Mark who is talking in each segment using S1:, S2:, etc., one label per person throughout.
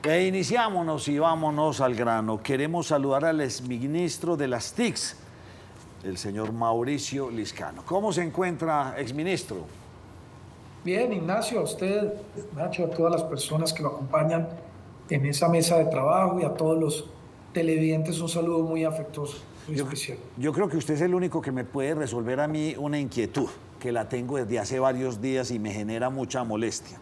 S1: E iniciámonos y vámonos al grano. Queremos saludar al exministro de las TICs, el señor Mauricio Liscano. ¿Cómo se encuentra, exministro?
S2: Bien, Ignacio, a usted, Nacho, a todas las personas que lo acompañan en esa mesa de trabajo y a todos los televidentes un saludo muy afectuoso y
S1: Yo,
S2: especial.
S1: yo creo que usted es el único que me puede resolver a mí una inquietud, que la tengo desde hace varios días y me genera mucha molestia.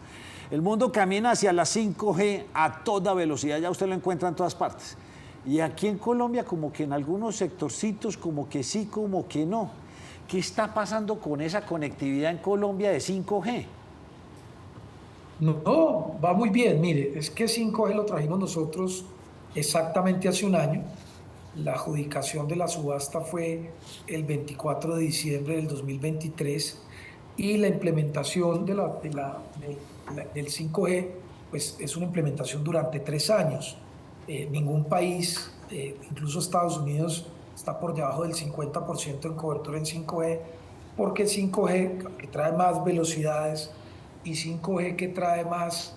S1: El mundo camina hacia la 5G a toda velocidad, ya usted lo encuentra en todas partes. Y aquí en Colombia como que en algunos sectorcitos como que sí, como que no. ¿Qué está pasando con esa conectividad en Colombia de 5G?
S2: No, va muy bien. Mire, es que 5G lo trajimos nosotros exactamente hace un año. La adjudicación de la subasta fue el 24 de diciembre del 2023 y la implementación del 5G pues, es una implementación durante 3 años. Ningún país, incluso Estados Unidos, está por debajo del 50% en cobertura en 5G, porque 5G, que trae más velocidades, y 5G que trae más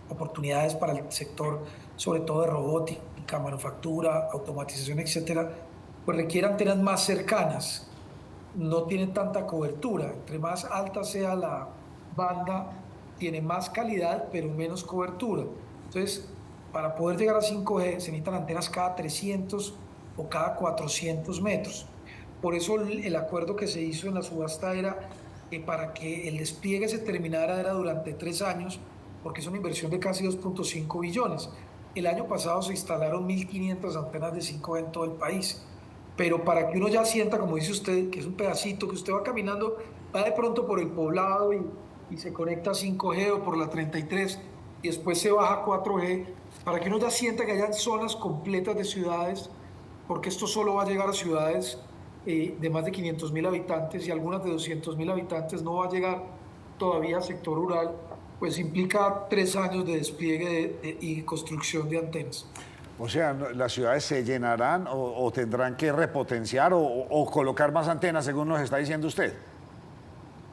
S2: oportunidades para el sector, sobre todo de robótica, manufactura, automatización, etcétera, pues requiere antenas más cercanas, no tienen tanta cobertura. Entre más alta sea la banda, tiene más calidad, pero menos cobertura. Entonces, para poder llegar a 5G se necesitan antenas cada 300 o cada 400 metros. Por eso el acuerdo que se hizo en la subasta era que para que el despliegue se terminara era durante 3 años, porque es una inversión de casi 2.5 billones. El año pasado se instalaron 1.500 antenas de 5G en todo el país, pero para que uno ya sienta, como dice usted, que es un pedacito, que usted va caminando, va de pronto por el poblado y se conecta a 5G o por la 33 y después se baja a 4G, para que uno ya sienta que hayan zonas completas de ciudades, porque esto solo va a llegar a ciudades de más de 500.000 habitantes y algunas de 200.000 habitantes, no va a llegar todavía al sector rural, pues implica 3 años de despliegue y construcción de antenas.
S1: O sea, las ciudades se llenarán o tendrán que repotenciar o colocar más antenas, según nos está diciendo usted.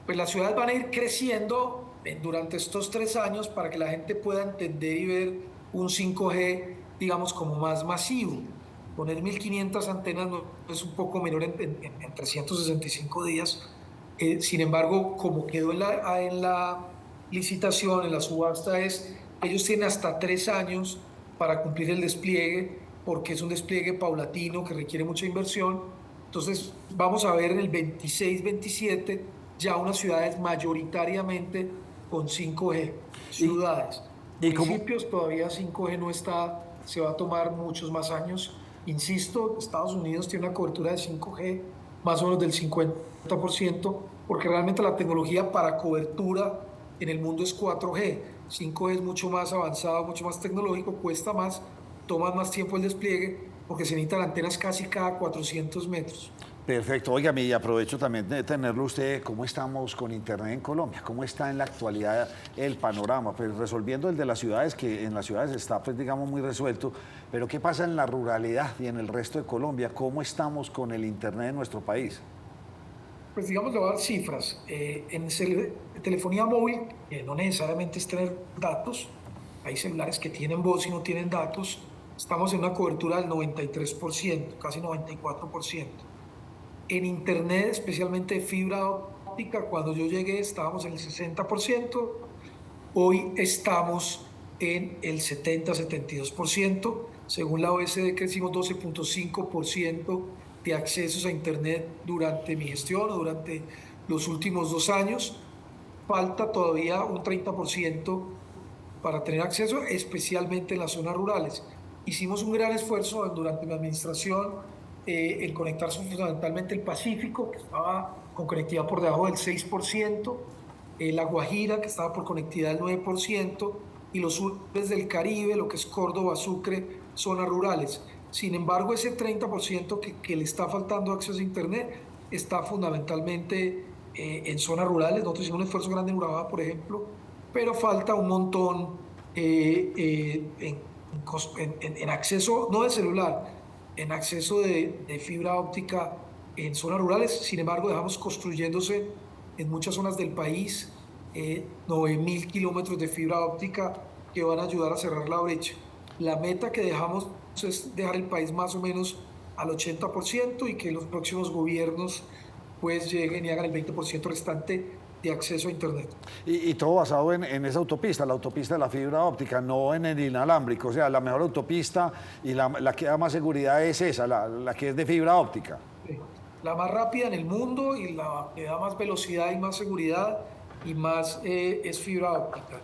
S2: Pues las ciudades van a ir creciendo durante estos 3 años para que la gente pueda entender y ver un 5G, digamos, como más masivo. Poner 1.500 antenas no es un poco menor en 365 días. Sin embargo, como quedó en la licitación, en la subasta, ellos tienen hasta 3 años para cumplir el despliegue, porque es un despliegue paulatino que requiere mucha inversión. Entonces, vamos a ver en el 26-27 ya unas ciudades mayoritariamente con 5G,
S1: ¿Y,
S2: ciudades.
S1: y cómo?
S2: Municipios todavía 5G no está, se va a tomar muchos más años. Insisto, Estados Unidos tiene una cobertura de 5G más o menos del 50%, porque realmente la tecnología para cobertura en el mundo es 4G. 5G es mucho más avanzado, mucho más tecnológico, cuesta más, toma más tiempo el despliegue, porque se necesitan antenas casi cada 400 metros.
S1: Perfecto. Óigame, y aprovecho también de tenerlo usted. ¿Cómo estamos con Internet en Colombia? ¿Cómo está en la actualidad el panorama? Pues resolviendo el de las ciudades, que en las ciudades está, pues digamos, muy resuelto. Pero ¿qué pasa en la ruralidad y en el resto de Colombia? ¿Cómo estamos con el Internet en nuestro país?
S2: Pues digamos, le voy a dar cifras. En telefonía móvil, no necesariamente es tener datos. Hay celulares que tienen voz y no tienen datos. Estamos en una cobertura del 93%, casi 94%. En Internet, especialmente fibra óptica, cuando yo llegué estábamos en el 60%. Hoy estamos en el 70-72%. Según la OECD, crecimos 12.5% de accesos a Internet durante mi gestión o durante los últimos 2 años. Falta todavía un 30% para tener acceso, especialmente en las zonas rurales. Hicimos un gran esfuerzo durante mi administración en conectar fundamentalmente el Pacífico, que estaba con conectividad por debajo del 6%, La Guajira, que estaba por conectividad del 9%, y los sures del Caribe, lo que es Córdoba, Sucre, zonas rurales. Sin embargo, ese 30% que le está faltando acceso a Internet está fundamentalmente en zonas rurales. Nosotros hicimos un esfuerzo grande en Urabá, por ejemplo, pero falta un montón en acceso, no de celular, en acceso de fibra óptica en zonas rurales. Sin embargo, dejamos construyéndose en muchas zonas del país 9.000 kilómetros de fibra óptica que van a ayudar a cerrar la brecha. La meta que dejamos es dejar el país más o menos al 80% y que los próximos gobiernos pues lleguen y hagan el 20% restante de acceso a Internet.
S1: Y todo basado en esa autopista, la autopista de la fibra óptica, no en el inalámbrico. O sea, la mejor autopista y la que da más seguridad es esa, la que es de fibra óptica.
S2: Sí. La más rápida en el mundo y la que da más velocidad y más seguridad y más es fibra óptica.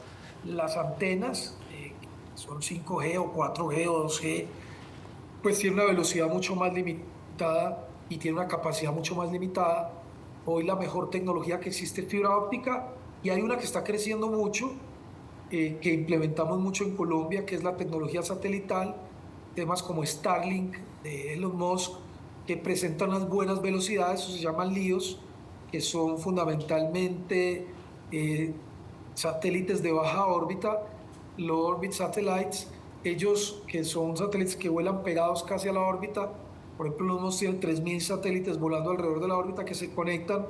S2: Las antenas son 5G o 4G o 2G, pues tienen una velocidad mucho más limitada y tiene una capacidad mucho más limitada. Hoy la mejor tecnología que existe es fibra óptica y hay una que está creciendo mucho, que implementamos mucho en Colombia, que es la tecnología satelital, temas como Starlink de Elon Musk, que presentan unas buenas velocidades, eso se llaman LEOs, que son fundamentalmente satélites de baja órbita, low orbit satellites, ellos que son satélites que vuelan pegados casi a la órbita. Por ejemplo, los Musk tienen 3.000 satélites volando alrededor de la órbita que se conectan,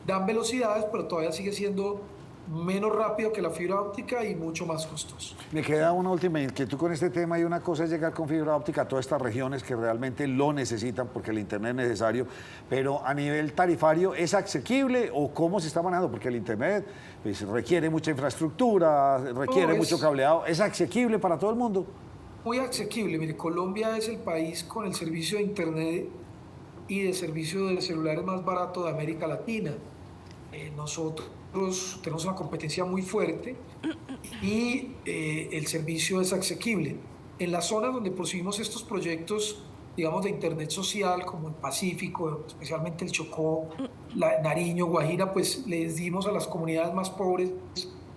S2: dan velocidades, pero todavía sigue siendo menos rápido que la fibra óptica y mucho más costoso.
S1: Me queda una última inquietud con este tema y una cosa es llegar con fibra óptica a todas estas regiones que realmente lo necesitan porque el Internet es necesario, pero a nivel tarifario, ¿es asequible o cómo se está manejando? Porque el Internet pues, requiere mucha infraestructura, requiere mucho cableado, ¿es asequible para todo el mundo?
S2: Muy asequible. Mire, Colombia es el país con el servicio de Internet y de servicio de celulares más barato de América Latina. Nosotros tenemos una competencia muy fuerte y el servicio es asequible. En las zonas donde pusimos estos proyectos, digamos, de Internet social, como el Pacífico, especialmente el Chocó, Nariño, Guajira, pues les dimos a las comunidades más pobres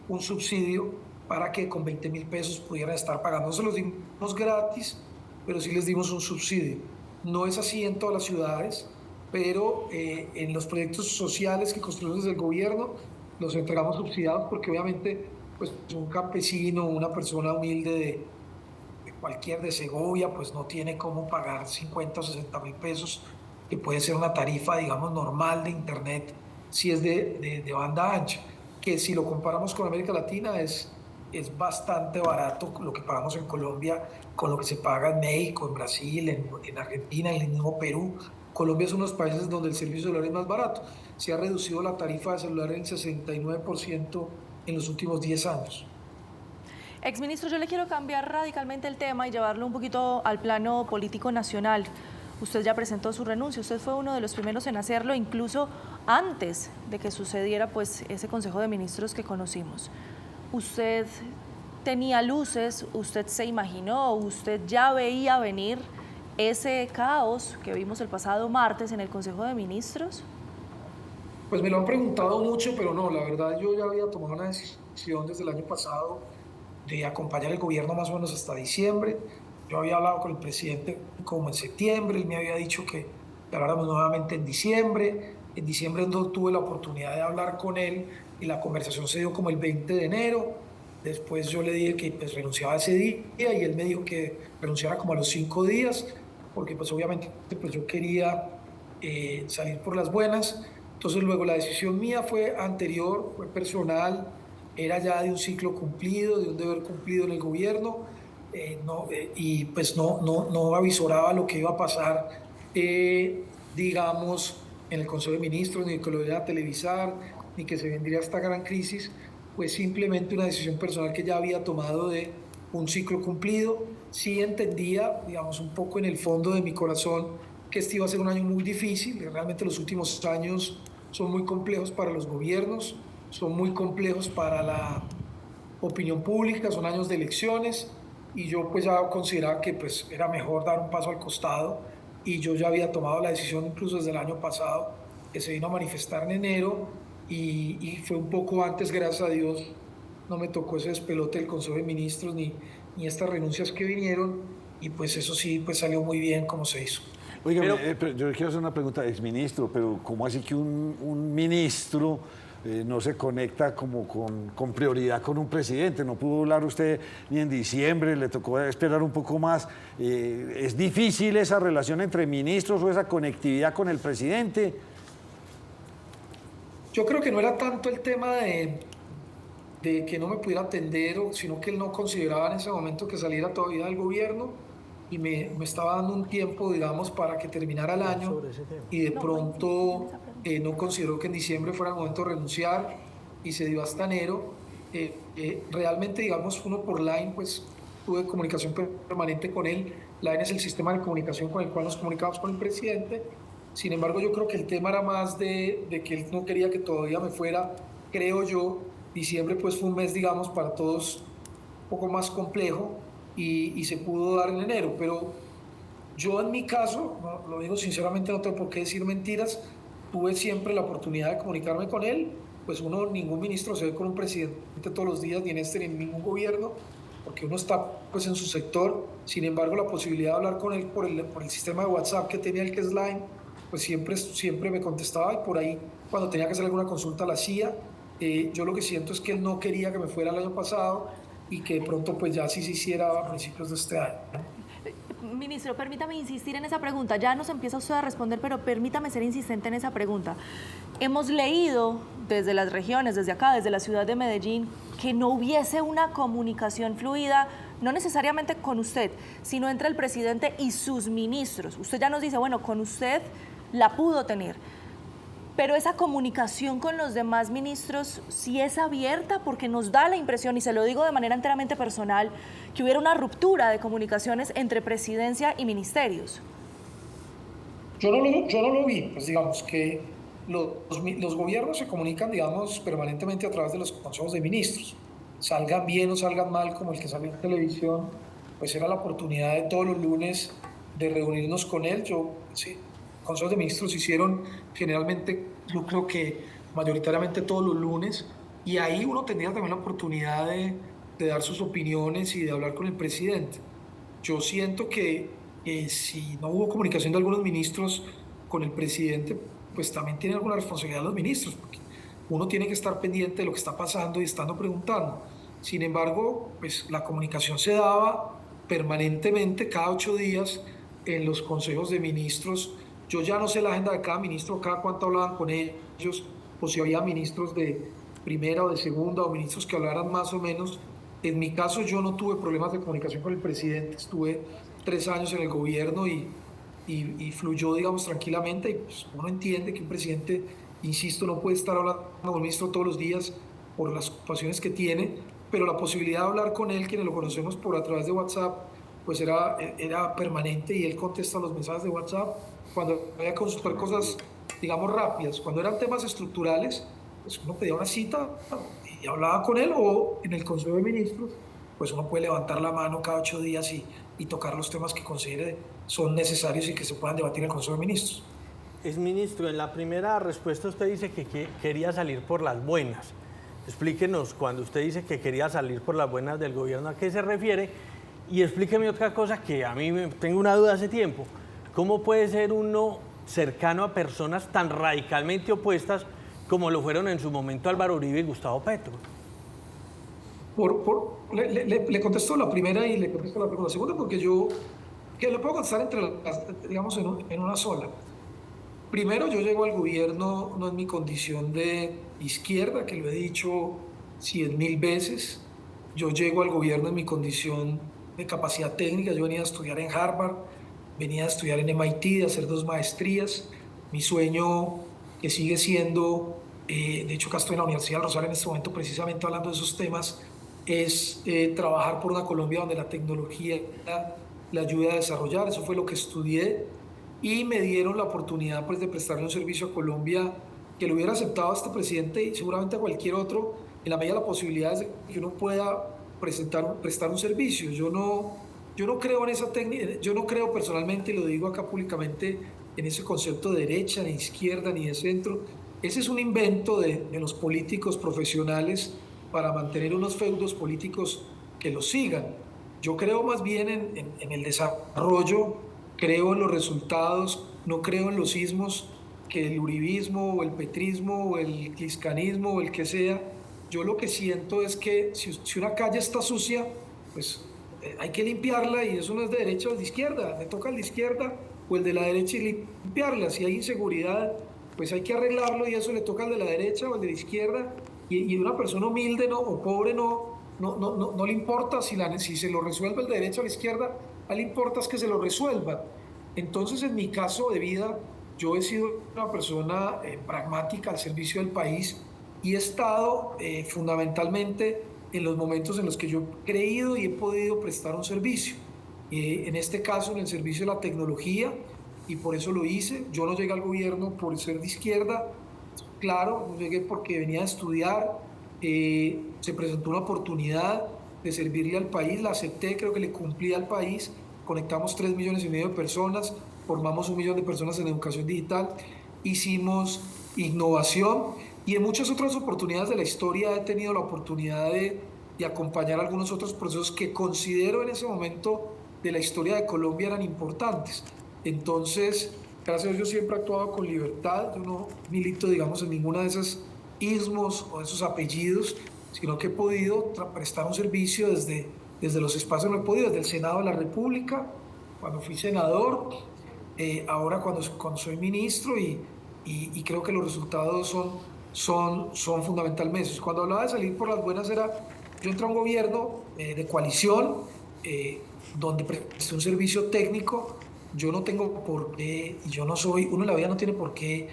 S2: un subsidio para que con 20.000 pesos pudieran estar pagando. No se los dimos gratis, pero sí les dimos un subsidio. No es así en todas las ciudades, pero en los proyectos sociales que construimos desde el gobierno los entregamos subsidiados porque obviamente pues, un campesino, una persona humilde de cualquier de Segovia, pues no tiene cómo pagar 50 o 60.000 pesos, que puede ser una tarifa, digamos, normal de Internet, si es de banda ancha, que si lo comparamos con América Latina es bastante barato lo que pagamos en Colombia con lo que se paga en México, en Brasil, en Argentina, en el mismo Perú. Colombia es uno de los países donde el servicio celular es más barato. Se ha reducido la tarifa de celular en 69% en los últimos 10 años.
S3: Exministro, yo le quiero cambiar radicalmente el tema y llevarlo un poquito al plano político nacional. Usted ya presentó su renuncia, usted fue uno de los primeros en hacerlo, incluso antes de que sucediera pues, ese Consejo de Ministros que conocimos. Usted tenía luces, usted se imaginó, usted ya veía venir ese caos que vimos el pasado martes en el Consejo de Ministros.
S2: Pues me lo han preguntado mucho, pero no, la verdad yo ya había tomado una decisión desde el año pasado de acompañar el gobierno más o menos hasta diciembre. Yo había hablado con el presidente como en septiembre, él me había dicho que habláramos nuevamente en diciembre. En diciembre no tuve la oportunidad de hablar con él y la conversación se dio como el 20 de enero. Después yo le dije que pues, renunciaba ese día y él me dijo que renunciara como a los 5 días, porque pues obviamente pues, yo quería salir por las buenas. Entonces luego la decisión mía fue anterior, fue personal, era ya de un ciclo cumplido, de un deber cumplido en el gobierno, y pues no avisoraba lo que iba a pasar, digamos, en el Consejo de Ministros, ni que lo iban a televisar, ni que se vendría esta gran crisis, pues simplemente una decisión personal que ya había tomado de un ciclo cumplido. Sí entendía, digamos, un poco en el fondo de mi corazón que este iba a ser un año muy difícil. Realmente los últimos años son muy complejos para los gobiernos, son muy complejos para la opinión pública, son años de elecciones y yo pues ya consideraba que pues era mejor dar un paso al costado y yo ya había tomado la decisión incluso desde el año pasado, que se vino a manifestar en enero y fue un poco antes, gracias a Dios, no me tocó ese despelote del Consejo de Ministros ni estas renuncias que vinieron y pues eso sí pues salió muy bien como se hizo.
S1: Oiga, pero yo le quiero hacer una pregunta, exministro, pero ¿cómo así que un ministro no se conecta como con prioridad con un presidente? No pudo hablar usted ni en diciembre, le tocó esperar un poco más. ¿Es difícil esa relación entre ministros o esa conectividad con el presidente?
S2: Yo creo que no era tanto el tema de que no me pudiera atender, sino que él no consideraba en ese momento que saliera todavía del gobierno y me estaba dando un tiempo, digamos, para que terminara el año y de pronto no consideró que en diciembre fuera el momento de renunciar y se dio hasta enero. Realmente, digamos, uno por Line, pues tuve comunicación permanente con él. Line es el sistema de comunicación con el cual nos comunicamos con el presidente. Sin embargo, yo creo que el tema era más de que él no quería que todavía me fuera, creo yo. Diciembre pues fue un mes, digamos, para todos un poco más complejo y se pudo dar en enero, pero yo en mi caso, lo digo sinceramente, no tengo por qué decir mentiras, tuve siempre la oportunidad de comunicarme con él, pues ningún ministro se ve con un presidente todos los días, ni en este ni en ningún gobierno, porque uno está pues en su sector. Sin embargo, la posibilidad de hablar con él por el sistema de WhatsApp que tenía el que es Line, pues siempre me contestaba, y por ahí cuando tenía que hacer alguna consulta la hacía. Yo lo que siento es que él no quería que me fuera el año pasado y que de pronto pues ya sí se hiciera a principios de este año.
S3: Ministro, permítame insistir en esa pregunta. Ya nos empieza usted a responder, pero permítame ser insistente en esa pregunta. Hemos leído desde las regiones, desde acá, desde la ciudad de Medellín, que no hubiese una comunicación fluida, no necesariamente con usted, sino entre el presidente y sus ministros. Usted ya nos dice, bueno, con usted la pudo tener. Pero esa comunicación con los demás ministros sí es abierta, porque nos da la impresión, y se lo digo de manera enteramente personal, que hubiera una ruptura de comunicaciones entre presidencia y ministerios.
S2: Yo no lo vi, pues digamos que los gobiernos se comunican, digamos, permanentemente a través de los consejos de ministros. Salgan bien o salgan mal, como el que salió en televisión, pues era la oportunidad de todos los lunes de reunirnos con él. Sí, consejos de ministros se hicieron generalmente, yo creo que mayoritariamente todos los lunes, y ahí uno tendría también la oportunidad de dar sus opiniones y de hablar con el presidente. Yo siento que si no hubo comunicación de algunos ministros con el presidente, pues también tiene alguna responsabilidad los ministros, porque uno tiene que estar pendiente de lo que está pasando y estando preguntando. Sin embargo, pues la comunicación se daba permanentemente cada 8 días en los consejos de ministros. Yo ya no sé la agenda de cada ministro, cada cuánto hablaban con ellos, o si había ministros de primera o de segunda, o ministros que hablaran más o menos. En mi caso, yo no tuve problemas de comunicación con el presidente. Estuve 3 años en el gobierno y fluyó, digamos, tranquilamente. Y pues uno entiende que un presidente, insisto, no puede estar hablando con el ministro todos los días por las ocupaciones que tiene, pero la posibilidad de hablar con él, quienes lo conocemos por a través de WhatsApp, pues era permanente, y él contesta los mensajes de WhatsApp cuando había que consultar cosas, digamos, rápidas. Cuando eran temas estructurales, pues uno pedía una cita y hablaba con él, o en el Consejo de Ministros, pues uno puede levantar la mano cada 8 días y tocar los temas que considere son necesarios y que se puedan debatir en el Consejo de Ministros.
S4: Ministro, en la primera respuesta usted dice que quería salir por las buenas. Explíquenos, cuando usted dice que quería salir por las buenas del gobierno, ¿a qué se refiere? Y explíqueme otra cosa que a mí tengo una duda hace tiempo. ¿Cómo puede ser uno cercano a personas tan radicalmente opuestas como lo fueron en su momento Álvaro Uribe y Gustavo Petro?
S2: Le contesto la primera y le contesto la segunda, porque yo lo puedo contestar digamos, en una sola. Primero, yo llego al gobierno no en mi condición de izquierda, que lo he dicho 100.000 veces. Yo llego al gobierno en mi condición de capacidad técnica. Yo venía a estudiar en Harvard, venía a estudiar en MIT, de hacer 2 maestrías. Mi sueño, que sigue siendo, de hecho acá estoy en la Universidad del Rosario en este momento precisamente hablando de esos temas, es trabajar por una Colombia donde la tecnología le ayude a desarrollar. Eso fue lo que estudié, y me dieron la oportunidad pues de prestarle un servicio a Colombia que lo hubiera aceptado a este presidente y seguramente a cualquier otro, en la medida de las posibilidades de que uno pueda prestar un servicio. Yo no creo en esa técnica, yo no creo personalmente, y lo digo acá públicamente, en ese concepto de derecha, ni izquierda, ni de centro. Ese es un invento de los políticos profesionales para mantener unos feudos políticos que los sigan. Yo creo más bien en el desarrollo, creo en los resultados, no creo en los ismos, que el uribismo o el petrismo o el cliscanismo o el que sea. Yo lo que siento es que si una calle está sucia, pues hay que limpiarla, y eso no es de derecha o de izquierda, le toca al de izquierda o el de la derecha y limpiarla. Si hay inseguridad, pues hay que arreglarlo, y eso le toca al de la derecha o al de la izquierda, y una persona humilde o pobre no le importa si se lo resuelve el de derecha o la izquierda, a él le importa es que se lo resuelvan. Entonces, en mi caso de vida, yo he sido una persona pragmática al servicio del país y he estado fundamentalmente en los momentos en los que yo he creído y he podido prestar un servicio. En este caso, en el servicio de la tecnología, y por eso lo hice. Yo no llegué al gobierno por ser de izquierda, claro, no llegué porque venía a estudiar, se presentó una oportunidad de servirle al país, la acepté, creo que le cumplí al país, conectamos 3,5 millones de personas, formamos 1 millón de personas en educación digital, hicimos innovación y en muchas otras oportunidades de la historia he tenido la oportunidad de acompañar algunos otros procesos que considero en ese momento de la historia de Colombia eran importantes. Entonces, gracias a Dios yo siempre he actuado con libertad, yo no milito, digamos, en ninguna de esas ismos o de esos apellidos, sino que he podido prestar un servicio desde los espacios donde he podido, desde el Senado de la República, cuando fui senador, ahora cuando soy ministro y creo que los resultados son fundamentalmente. Cuando hablaba de salir por las buenas yo entré a un gobierno de coalición donde presté un servicio técnico. Yo no tengo por qué, y yo no soy, uno en la vida no tiene por qué,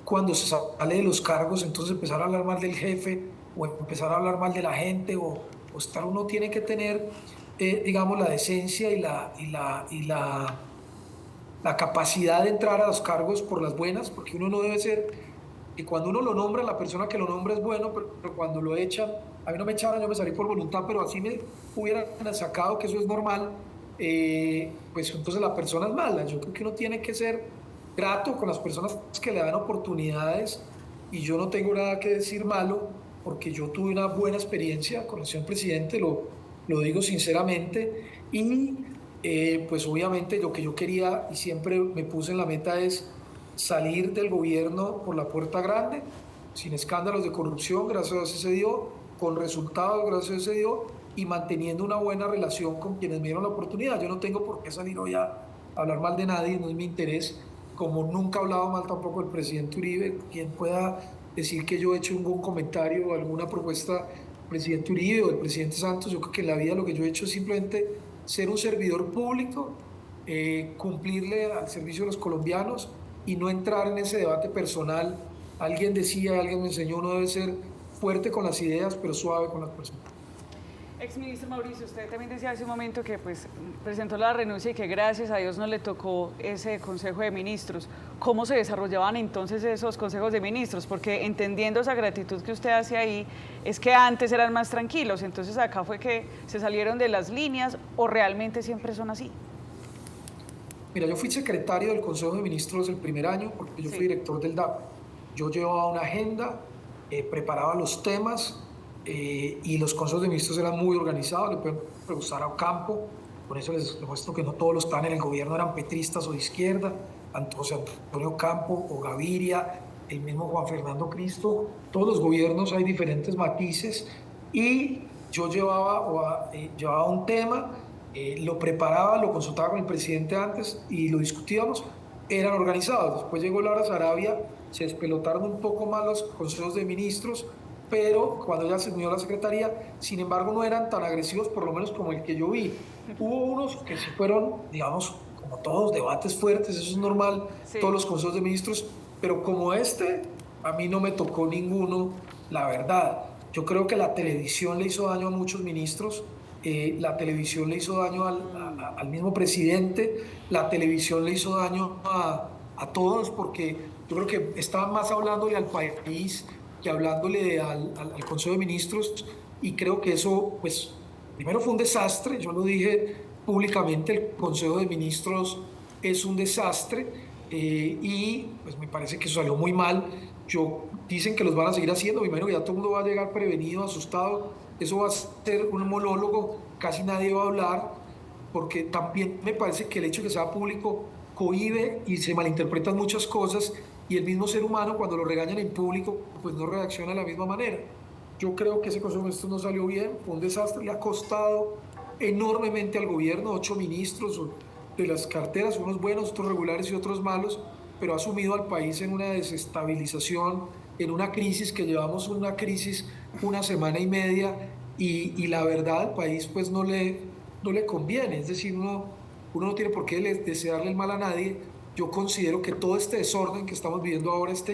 S2: cuando se sale de los cargos, entonces empezar a hablar mal del jefe o empezar a hablar mal de la gente uno tiene que tener, digamos, la decencia y la capacidad de entrar a los cargos por las buenas, porque uno no debe ser, que cuando uno lo nombra, la persona que lo nombra es bueno, pero cuando lo echan, a mí no me echaron, yo me salí por voluntad, pero así me hubieran sacado, que eso es normal, pues entonces la persona es mala. Yo creo que uno tiene que ser grato con las personas que le dan oportunidades y yo no tengo nada que decir malo porque yo tuve una buena experiencia con el señor presidente, lo digo sinceramente y pues obviamente lo que yo quería y siempre me puse en la meta es salir del gobierno por la puerta grande, sin escándalos de corrupción, gracias a Dios se dio, con resultados, gracias a Dios se dio, y manteniendo una buena relación con quienes me dieron la oportunidad. Yo no tengo por qué salir hoy a hablar mal de nadie, no es mi interés, como nunca he hablado mal tampoco del presidente Uribe. Quien pueda decir que yo he hecho algún comentario o alguna propuesta del presidente Uribe o del presidente Santos, yo creo que en la vida lo que yo he hecho es simplemente ser un servidor público, cumplirle al servicio de los colombianos y no entrar en ese debate personal. Alguien decía, alguien me enseñó, uno debe ser fuerte con las ideas, pero suave con las personas.
S5: Exministro Mauricio, usted también decía hace un momento que pues, presentó la renuncia y que gracias a Dios no le tocó ese Consejo de Ministros. ¿Cómo se desarrollaban entonces esos consejos de ministros? Porque entendiendo esa gratitud que usted hace ahí, es que antes eran más tranquilos, entonces acá fue que se salieron de las líneas o realmente siempre son así.
S2: Mira, yo fui secretario del Consejo de Ministros el primer año porque yo fui director del DAP. Yo llevaba una agenda, preparaba los temas, y los consejos de ministros eran muy organizados. Le pueden preguntar a Ocampo, con eso les muestro que no todos los que están en el gobierno eran petristas o de izquierda, José Antonio Ocampo o Gaviria, el mismo Juan Fernando Cristo, todos los gobiernos hay diferentes matices y yo llevaba un tema, lo preparaba, lo consultaba con el presidente antes y lo discutíamos, eran organizados. Después llegó Laura Sarabia, se despelotaron un poco más los consejos de ministros, pero cuando ya se unió a la secretaría, sin embargo, no eran tan agresivos, por lo menos como el que yo vi. Hubo unos que sí fueron, digamos, como todos, debates fuertes, eso es normal, todos los consejos de ministros, pero como este, a mí no me tocó ninguno, la verdad. Yo creo que la televisión le hizo daño a muchos ministros, la televisión le hizo daño al mismo presidente, la televisión le hizo daño a todos, porque yo creo que estaban más hablándole al país que hablándole al Consejo de Ministros, y creo que eso, pues, primero fue un desastre, yo lo dije públicamente, el Consejo de Ministros es un desastre, y pues me parece que eso salió muy mal. Dicen que los van a seguir haciendo, primero que ya todo el mundo va a llegar prevenido, asustado, eso va a ser un monólogo, casi nadie va a hablar, porque también me parece que el hecho de que sea público cohíbe y se malinterpretan muchas cosas, y el mismo ser humano cuando lo regañan en público pues no reacciona de la misma manera. Yo creo que ese Consejo de Ministros no salió bien, fue un desastre, le ha costado enormemente al gobierno, 8 ministros de las carteras, unos buenos, otros regulares y otros malos, pero ha sumido al país en una desestabilización en una crisis que llevamos una crisis una semana y media y la verdad al país pues no le conviene, es decir, uno no tiene por qué desearle el mal a nadie. Yo considero que todo este desorden que estamos viviendo ahora, esta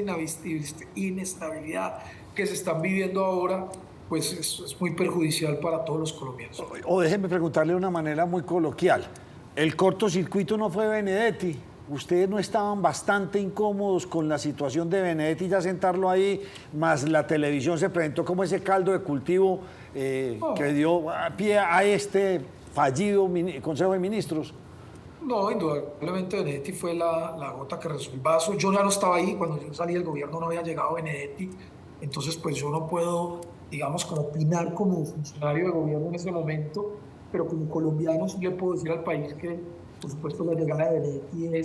S2: inestabilidad que se están viviendo ahora, pues es muy perjudicial para todos los colombianos.
S1: O déjeme preguntarle de una manera muy coloquial. El cortocircuito no fue Benedetti. Ustedes no estaban bastante incómodos con la situación de Benedetti, ya sentarlo ahí, más la televisión se presentó como ese caldo de cultivo que dio pie a este fallido Consejo de Ministros.
S2: No, indudablemente Benedetti fue la gota que rezó el vaso. Yo ya no estaba ahí, cuando yo salí del gobierno no había llegado Benedetti, entonces pues yo no puedo, digamos, como opinar como funcionario de gobierno en ese momento, pero como colombiano sí le puedo decir al país que, por supuesto, la llegada de Benedetti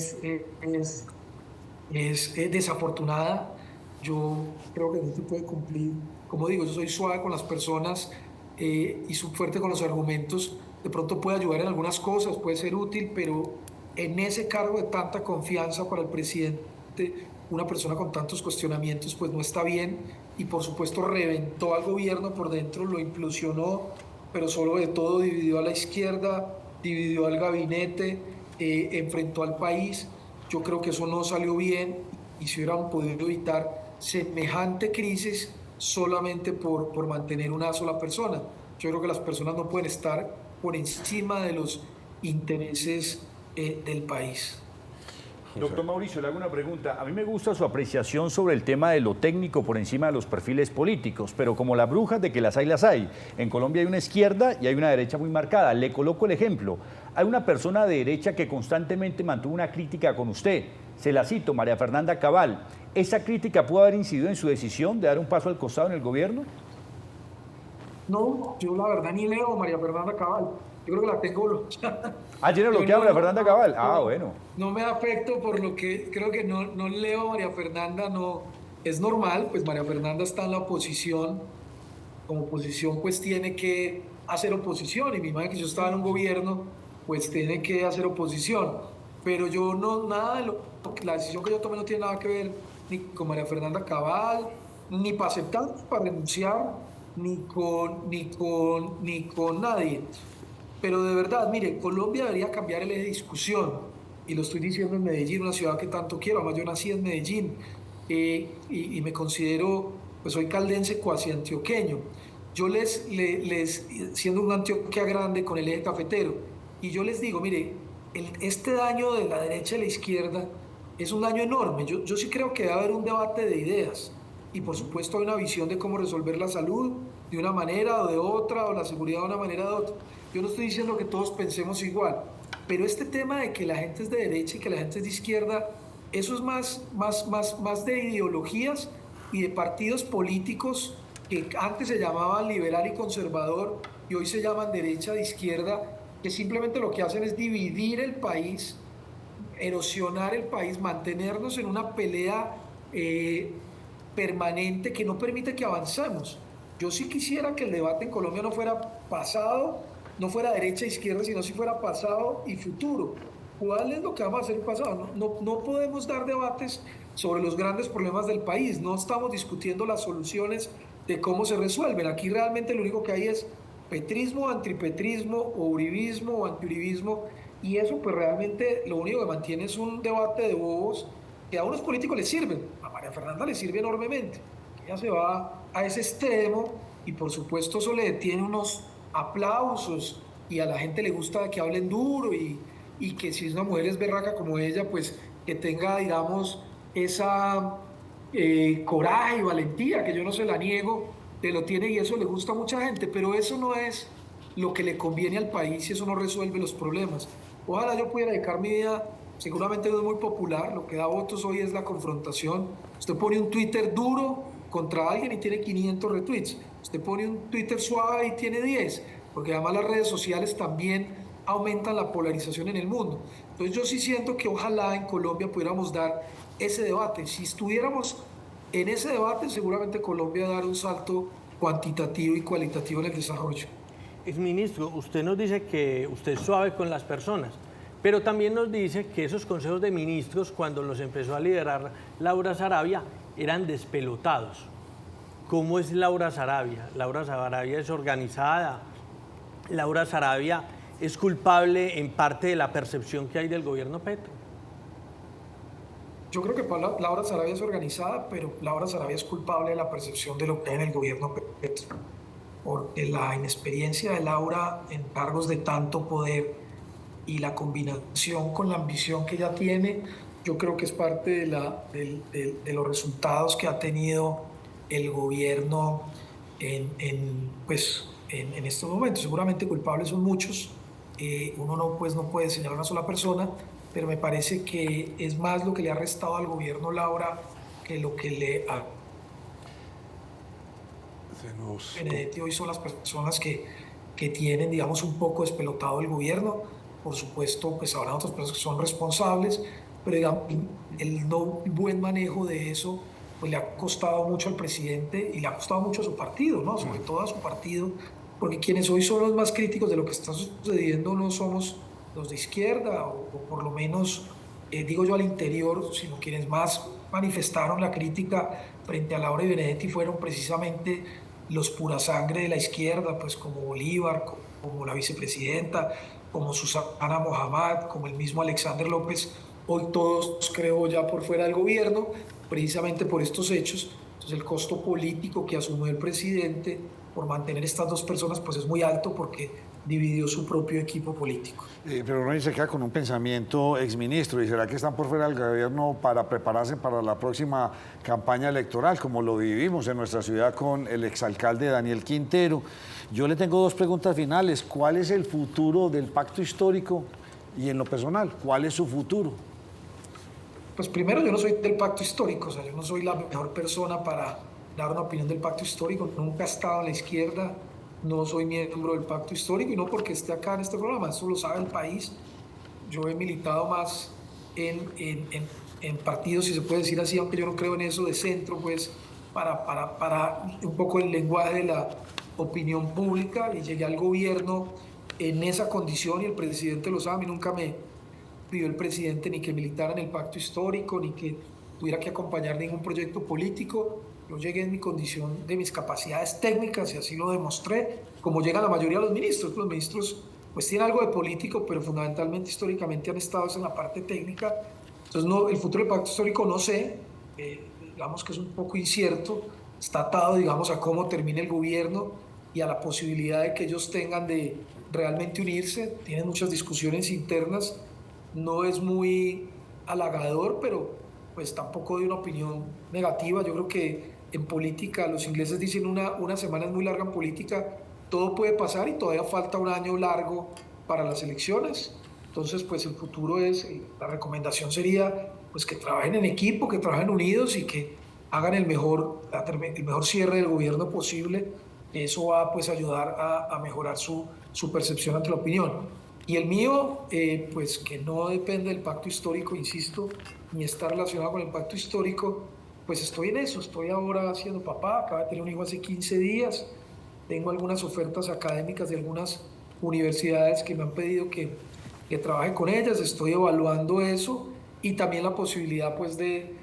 S2: es desafortunada. Yo creo que Benedetti puede cumplir, como digo, yo soy suave con las personas y soy fuerte con los argumentos. De pronto puede ayudar en algunas cosas, puede ser útil, pero en ese cargo de tanta confianza para el presidente, una persona con tantos cuestionamientos, pues no está bien. Y por supuesto reventó al gobierno por dentro, lo implosionó, pero sobre todo dividió a la izquierda, dividió al gabinete, enfrentó al país. Yo creo que eso no salió bien y se hubieran podido evitar semejante crisis solamente por mantener una sola persona. Yo creo que las personas no pueden estar por encima de los intereses del país.
S6: Doctor Mauricio, le hago una pregunta. A mí me gusta su apreciación sobre el tema de lo técnico por encima de los perfiles políticos, pero como las brujas de que las hay. En Colombia hay una izquierda y hay una derecha muy marcada. Le coloco el ejemplo. Hay una persona de derecha que constantemente mantuvo una crítica con usted. Se la cito, María Fernanda Cabal. ¿Esa crítica pudo haber incidido en su decisión de dar un paso al costado en el gobierno?
S2: No, yo la verdad ni leo a María Fernanda Cabal. Yo creo que la tengo bloqueada.
S6: Ah, ¿tiene bloqueada María Fernanda Cabal? Ah, bueno.
S2: No me afecto por lo que creo que no leo a María Fernanda, no. Es normal, pues María Fernanda está en la oposición. Como oposición, pues tiene que hacer oposición. Y mi madre, que yo estaba en un gobierno, pues tiene que hacer oposición. Pero yo nada de la decisión que yo tomé no tiene nada que ver ni con María Fernanda Cabal, ni para aceptar, ni para renunciar, ni con nadie. Pero de verdad, mire, Colombia debería cambiar el eje de discusión, y lo estoy diciendo en Medellín, una ciudad que tanto quiero. Además yo nací en Medellín y me considero, pues soy caldense cuasi antioqueño. Yo siendo una Antioquia grande con el eje cafetero, y yo les digo, mire, este daño de la derecha y la izquierda es un daño enorme. Yo sí creo que debe haber un debate de ideas, y por supuesto hay una visión de cómo resolver la salud de una manera o de otra, o la seguridad de una manera o de otra. Yo no estoy diciendo que todos pensemos igual, pero este tema de que la gente es de derecha y que la gente es de izquierda, eso es más de ideologías y de partidos políticos que antes se llamaban liberal y conservador y hoy se llaman derecha de izquierda, que simplemente lo que hacen es dividir el país, erosionar el país, mantenernos en una pelea permanente que no permite que avancemos. Yo sí quisiera que el debate en Colombia no fuera pasado, no fuera derecha e izquierda, sino si fuera pasado y futuro. ¿Cuál es lo que vamos a hacer en pasado? No podemos dar debates sobre los grandes problemas del país. No estamos discutiendo las soluciones de cómo se resuelven. Aquí realmente lo único que hay es petrismo, antipetrismo, o uribismo o antiuribismo, y eso pues realmente lo único que mantiene es un debate de bobos que a unos políticos les sirven. A María Fernanda le sirve enormemente. Ella se va a ese extremo y por supuesto eso le detiene unos aplausos, y a la gente le gusta que hablen duro y que si es una mujer es berraca como ella, pues que tenga, digamos, esa coraje y valentía, que yo no se la niego, te lo tiene, y eso le gusta a mucha gente, pero eso no es lo que le conviene al país y eso no resuelve los problemas. Ojalá yo pudiera dedicar mi vida, seguramente no es muy popular, lo que da votos hoy es la confrontación. Usted pone un Twitter duro contra alguien y tiene 500 retweets. Usted pone un Twitter suave y tiene 10, porque además las redes sociales también aumentan la polarización en el mundo. Entonces yo sí siento que ojalá en Colombia pudiéramos dar ese debate. Si estuviéramos en ese debate, seguramente Colombia dará un salto cuantitativo y cualitativo en el desarrollo.
S4: Exministro, usted nos dice que usted es suave con las personas, pero también nos dice que esos consejos de ministros, cuando los empezó a liderar Laura Sarabia, eran despelotados. ¿Cómo es Laura Sarabia? Laura Sarabia es organizada. Laura Sarabia es culpable en parte de la percepción que hay del gobierno Petro.
S2: Yo creo que Laura Sarabia es organizada, pero Laura Sarabia es culpable de la percepción de lo que hay en el gobierno Petro. Porque la inexperiencia de Laura en cargos de tanto poder y la combinación con la ambición que ella tiene, yo creo que es parte de los resultados que ha tenido el gobierno en estos momentos. Seguramente culpables son muchos, uno no puede señalar a una sola persona, pero me parece que es más lo que le ha restado al gobierno Laura que lo que le ha... Benedetti hoy son las personas que tienen, digamos, un poco despelotado el gobierno. Por supuesto, pues habrá otras personas que son responsables, pero digamos, el no buen manejo de eso pues le ha costado mucho al presidente y le ha costado mucho a su partido, ¿no? Sobre todo a su partido, porque quienes hoy son los más críticos de lo que está sucediendo no somos los de izquierda, o por lo menos, digo yo, al interior, sino quienes más manifestaron la crítica frente a Laura y Benedetti fueron precisamente los pura sangre de la izquierda, pues como Bolívar, como la vicepresidenta, como Susana Mohammad, como el mismo Alexander López, hoy todos creo ya por fuera del gobierno, precisamente por estos hechos. Entonces el costo político que asumió el presidente por mantener estas dos personas pues es muy alto porque dividió su propio equipo político.
S1: Pero Ronnie se queda con un pensamiento exministro, ¿y será que están por fuera del gobierno para prepararse para la próxima campaña electoral, como lo vivimos en nuestra ciudad con el exalcalde Daniel Quintero? Yo le tengo dos preguntas finales. ¿Cuál es el futuro del pacto histórico? Y en lo personal, ¿cuál es su futuro?
S2: Pues primero, yo no soy del pacto histórico, o sea, yo no soy la mejor persona para dar una opinión del pacto histórico, nunca he estado a la izquierda, no soy miembro del pacto histórico y no porque esté acá en este programa, eso lo sabe el país. Yo he militado más en partidos, si se puede decir así, aunque yo no creo en eso de centro, pues para un poco el lenguaje de la opinión pública, y llegué al gobierno en esa condición y el presidente lo sabe. A mí nunca me pidió el presidente ni que militara en el pacto histórico, ni que tuviera que acompañar ningún proyecto político. Yo llegué en mi condición de mis capacidades técnicas y así lo demostré, como llegan la mayoría de los ministros. Los ministros pues tienen algo de político, pero fundamentalmente históricamente han estado en la parte técnica. Entonces no, el futuro del pacto histórico no sé, digamos que es un poco incierto, está atado digamos a cómo termine el gobierno y a la posibilidad de que ellos tengan de realmente unirse. Tienen muchas discusiones internas, no es muy halagador, pero pues tampoco de una opinión negativa. Yo creo que en política, los ingleses dicen una semana es muy larga en política, todo puede pasar y todavía falta un año largo para las elecciones. Entonces, pues el futuro es, la recomendación sería pues que trabajen en equipo, que trabajen unidos y que hagan el mejor cierre del gobierno posible. Eso va pues a ayudar a mejorar su percepción ante la opinión. Y el mío, pues que no depende del pacto histórico, insisto, ni está relacionado con el pacto histórico, pues estoy en eso. Estoy ahora siendo papá, acabo de tener un hijo hace 15 días, tengo algunas ofertas académicas de algunas universidades que me han pedido que trabaje con ellas, estoy evaluando eso y también la posibilidad pues de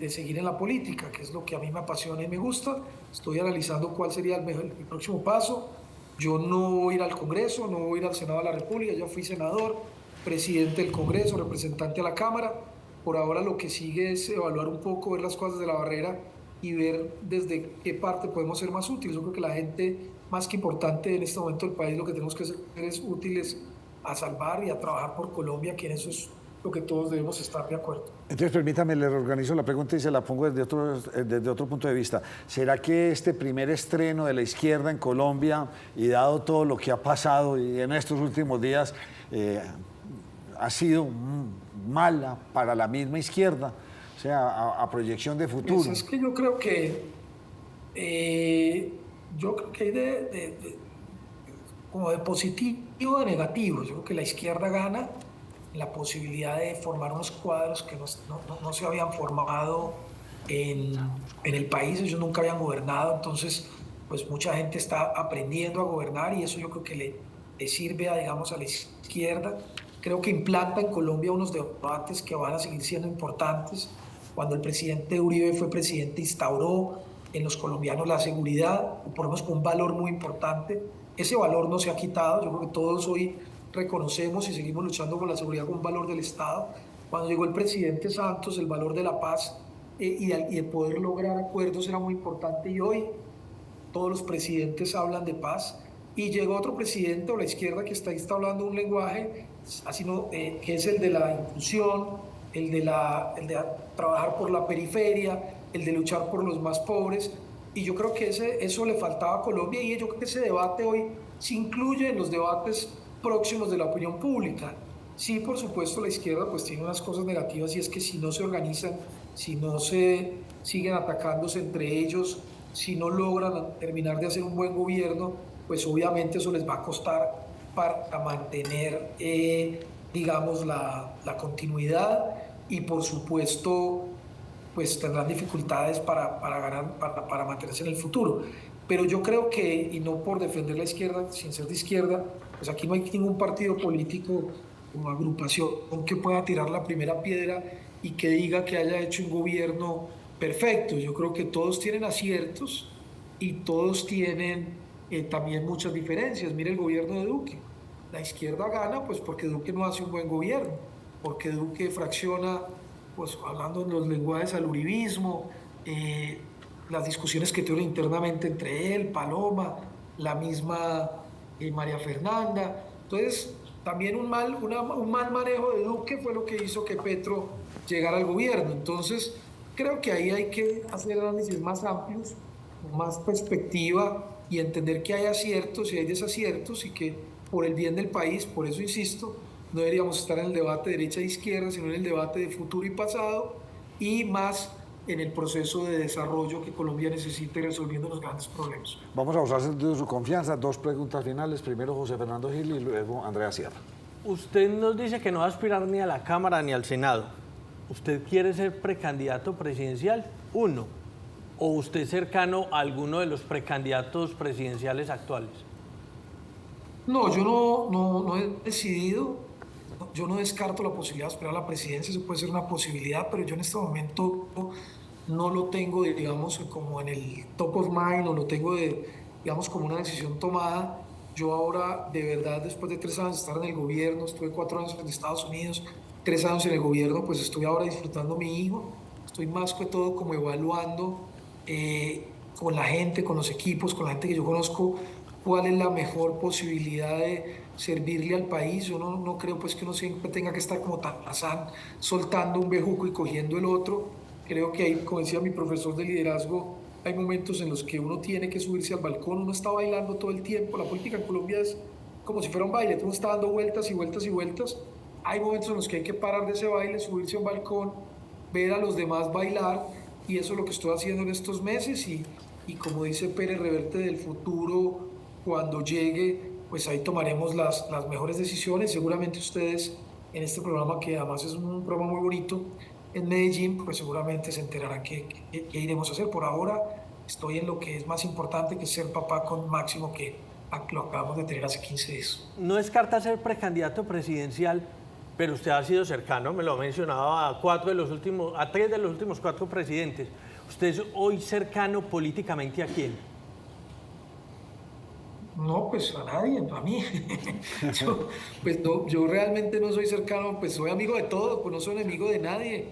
S2: seguir en la política, que es lo que a mí me apasiona y me gusta. Estoy analizando cuál sería el próximo paso. Yo no voy a ir al Congreso, no voy a ir al Senado de la República, yo fui senador, presidente del Congreso, representante a la Cámara. Por ahora lo que sigue es evaluar un poco, ver las cosas de la barrera y ver desde qué parte podemos ser más útiles. Yo creo que la gente, más que importante en este momento del país, lo que tenemos que hacer es útiles a salvar y a trabajar por Colombia, que en eso es lo que todos debemos estar de acuerdo.
S1: Entonces, permítame, le reorganizo la pregunta y se la pongo desde otro punto de vista. ¿Será que este primer estreno de la izquierda en Colombia, y dado todo lo que ha pasado y en estos últimos días, ha sido mala para la misma izquierda? O sea, a proyección de futuro.
S2: Pues es que yo creo que hay como de positivo, de negativo. Yo creo que la izquierda gana la posibilidad de formar unos cuadros que no se habían formado en el país. Ellos nunca habían gobernado, entonces pues mucha gente está aprendiendo a gobernar y eso yo creo que le sirve digamos, a la izquierda. Creo que implanta en Colombia unos debates que van a seguir siendo importantes. Cuando el presidente Uribe fue presidente, instauró en los colombianos la seguridad, por lo menos con un valor muy importante. Ese valor no se ha quitado. Yo creo que todos hoy reconocemos y seguimos luchando por la seguridad como un valor del Estado. Cuando llegó el presidente Santos, el valor de la paz y el poder lograr acuerdos era muy importante, y hoy todos los presidentes hablan de paz, y llegó otro presidente o la izquierda que está instaurando un lenguaje así que es el de la inclusión, el de trabajar por la periferia, el de luchar por los más pobres, y yo creo que eso le faltaba a Colombia, y yo creo que ese debate hoy se incluye en los debates próximos de la opinión pública. Sí, por supuesto, la izquierda pues tiene unas cosas negativas, y es que si no se organizan, si no se siguen atacándose entre ellos, si no logran terminar de hacer un buen gobierno, pues obviamente eso les va a costar para mantener, digamos, la continuidad, y por supuesto pues tendrán dificultades para ganar, para mantenerse en el futuro. Pero yo creo que, y no por defender la izquierda, sin ser de izquierda, pues aquí no hay ningún partido político o agrupación que pueda tirar la primera piedra y que diga que haya hecho un gobierno perfecto. Yo creo que todos tienen aciertos y todos tienen también muchas diferencias. Mire el gobierno de Duque. La izquierda gana pues porque Duque no hace un buen gobierno, porque Duque fracciona, pues hablando en los lenguajes, al uribismo, las discusiones que tuvieron internamente entre él, Paloma, la misma María Fernanda. Entonces, también un mal manejo de Duque fue lo que hizo que Petro llegara al gobierno. Entonces, creo que ahí hay que hacer análisis más amplios, con más perspectiva, y entender que hay aciertos y hay desaciertos, y que por el bien del país, por eso insisto, no deberíamos estar en el debate de derecha e izquierda, sino en el debate de futuro y pasado, y más en el proceso de desarrollo que Colombia necesita, resolviendo los grandes problemas.
S1: Vamos a usar de su confianza. 2 preguntas finales. Primero José Fernando Gil y luego Andrea Sierra.
S4: Usted nos dice que no va a aspirar ni a la Cámara ni al Senado. ¿Usted quiere ser precandidato presidencial? Uno. ¿O usted es cercano a alguno de los precandidatos presidenciales actuales?
S2: No, yo no he decidido. Yo no descarto la posibilidad de aspirar a la presidencia, eso puede ser una posibilidad, pero yo en este momento no lo tengo, digamos, como en el top of mind, o lo tengo, digamos, como una decisión tomada. Yo ahora, de verdad, después de 3 años de estar en el gobierno, estuve 4 años en Estados Unidos, 3 años en el gobierno, pues estoy ahora disfrutando a mi hijo. Estoy más que todo como evaluando con la gente, con los equipos, con la gente que yo conozco, cuál es la mejor posibilidad de servirle al país. Yo no creo pues que uno siempre tenga que estar como Tarzán, soltando un bejuco y cogiendo el otro. Creo que hay, como decía mi profesor de liderazgo, hay momentos en los que uno tiene que subirse al balcón. Uno está bailando todo el tiempo. La política en Colombia es como si fuera un baile, uno está dando vueltas y vueltas y vueltas. Hay momentos en los que hay que parar de ese baile, subirse a un balcón, ver a los demás bailar, y eso es lo que estoy haciendo en estos meses, y como dice Pérez Reverte, del futuro, cuando llegue, pues ahí tomaremos las mejores decisiones. Seguramente ustedes en este programa, que además es un programa muy bonito en Medellín, pues seguramente se enterarán qué iremos a hacer. Por ahora estoy en lo que es más importante, que es ser papá con Máximo, que lo acabamos de tener hace 15 días.
S4: No descarta ser precandidato presidencial, pero usted ha sido cercano, me lo ha mencionado, a 3 de los últimos 4 presidentes. ¿Usted es hoy cercano políticamente a quién?
S2: No, pues a nadie, a mí. Yo realmente no soy cercano, pues soy amigo de todos, pues no soy enemigo de nadie,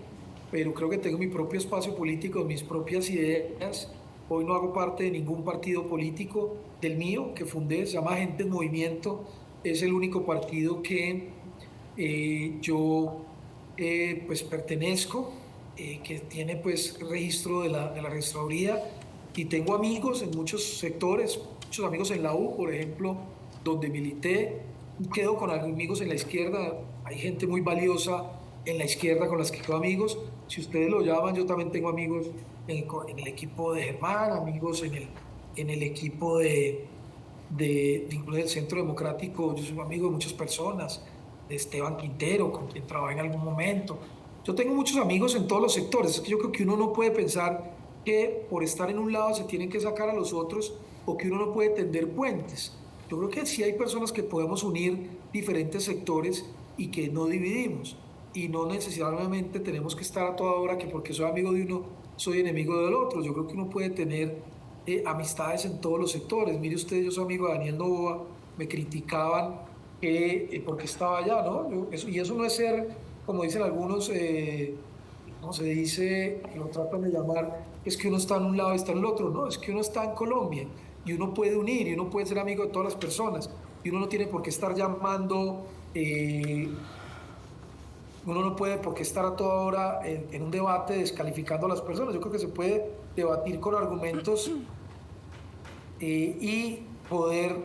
S2: pero creo que tengo mi propio espacio político, mis propias ideas. Hoy no hago parte de ningún partido político. Del mío, que fundé, se llama Gente en Movimiento, es el único partido que yo pues pertenezco, que tiene pues registro de la registraduría, y tengo amigos en muchos sectores, muchos amigos en la U, por ejemplo, donde milité. Quedo con amigos en la izquierda, hay gente muy valiosa en la izquierda con las que quedo amigos. Si ustedes lo llaman, yo también tengo amigos en el equipo de Germán, amigos en el equipo incluso del Centro Democrático. Yo soy amigo de muchas personas, de Esteban Quintero, con quien trabajé en algún momento. Yo tengo muchos amigos en todos los sectores. Es que yo creo que uno no puede pensar que por estar en un lado se tienen que sacar a los otros, o que uno no puede tender puentes. Yo creo que sí hay personas que podemos unir diferentes sectores y que no dividimos. y no necesariamente tenemos que estar a toda hora que porque soy amigo de uno, soy enemigo del otro. Yo creo que uno puede tener amistades en todos los sectores. Mire usted, yo soy amigo de Daniel Noboa, me criticaban porque estaba allá, ¿no? Y eso no es ser, como dicen algunos, ¿cómo se dice? Lo tratan de llamar, es que uno está en un lado y está en el otro, no, es que uno está en Colombia y uno puede unir y uno puede ser amigo de todas las personas y uno no tiene por qué estar llamando, uno no puede por qué estar a toda hora en un debate descalificando a las personas. Yo creo que se puede debatir con argumentos y poder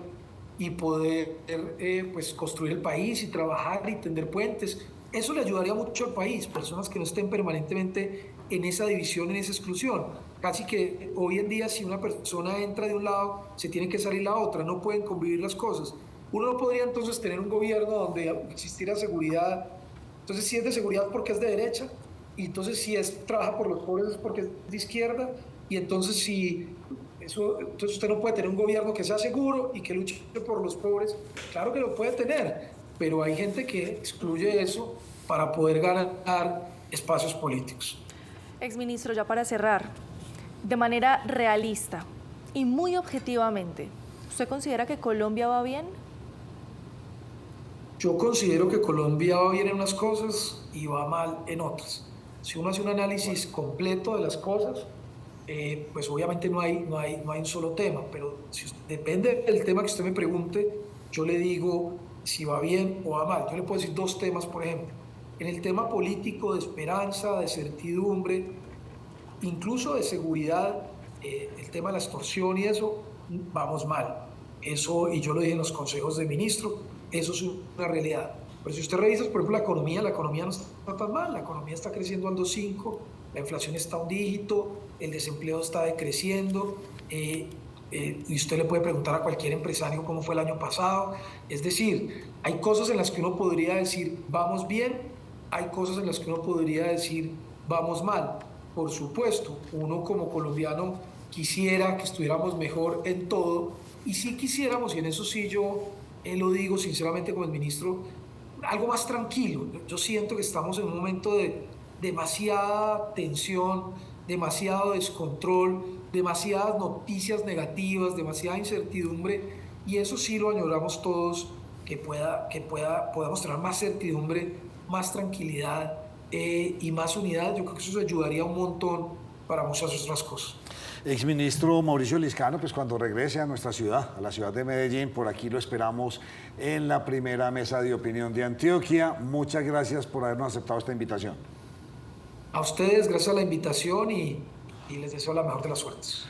S2: pues construir el país y trabajar y tender puentes. Eso le ayudaría mucho al país, personas que no estén permanentemente en esa división, en esa exclusión. Casi que hoy en día si una persona entra de un lado, se tiene que salir la otra, no pueden convivir las cosas. Uno no podría entonces tener un gobierno donde existiera seguridad. Entonces si es de seguridad porque es de derecha, y entonces si trabaja por los pobres es porque es de izquierda, y entonces entonces usted no puede tener un gobierno que sea seguro y que luche por los pobres. Claro que lo puede tener, pero hay gente que excluye eso para poder ganar espacios políticos.
S3: Exministro, ya para cerrar, de manera realista y muy objetivamente, ¿usted considera que Colombia va bien?
S2: Yo considero que Colombia va bien en unas cosas y va mal en otras. Si uno hace un análisis completo de las cosas, pues obviamente no hay un solo tema, pero depende del tema que usted me pregunte, yo le digo si va bien o va mal. Yo le puedo decir dos temas, por ejemplo. En el tema político, de esperanza, de certidumbre, incluso de seguridad, el tema de la extorsión y eso, vamos mal. Eso, y yo lo dije en los consejos de ministros, eso es una realidad. Pero si usted revisa, por ejemplo, la economía no está tan mal, la economía está creciendo al 2,5, la inflación está a un dígito, el desempleo está decreciendo, y usted le puede preguntar a cualquier empresario cómo fue el año pasado. Es decir, hay cosas en las que uno podría decir vamos bien, hay cosas en las que uno podría decir vamos mal. Por supuesto, uno como colombiano quisiera que estuviéramos mejor en todo, y sí quisiéramos, y en eso sí yo lo digo sinceramente como el ministro, algo más tranquilo. Yo siento que estamos en un momento de demasiada tensión, demasiado descontrol, demasiadas noticias negativas, demasiada incertidumbre, y eso sí lo añoramos todos, que podamos tener más certidumbre, más tranquilidad y más unidad. Yo creo que eso ayudaría un montón para muchas otras cosas.
S1: Exministro Mauricio Liscano, pues cuando regrese a nuestra ciudad, a la ciudad de Medellín, por aquí lo esperamos en la primera mesa de opinión de Antioquia. Muchas gracias por habernos aceptado esta invitación.
S2: A ustedes, gracias a la invitación y les deseo la mejor de las suertes.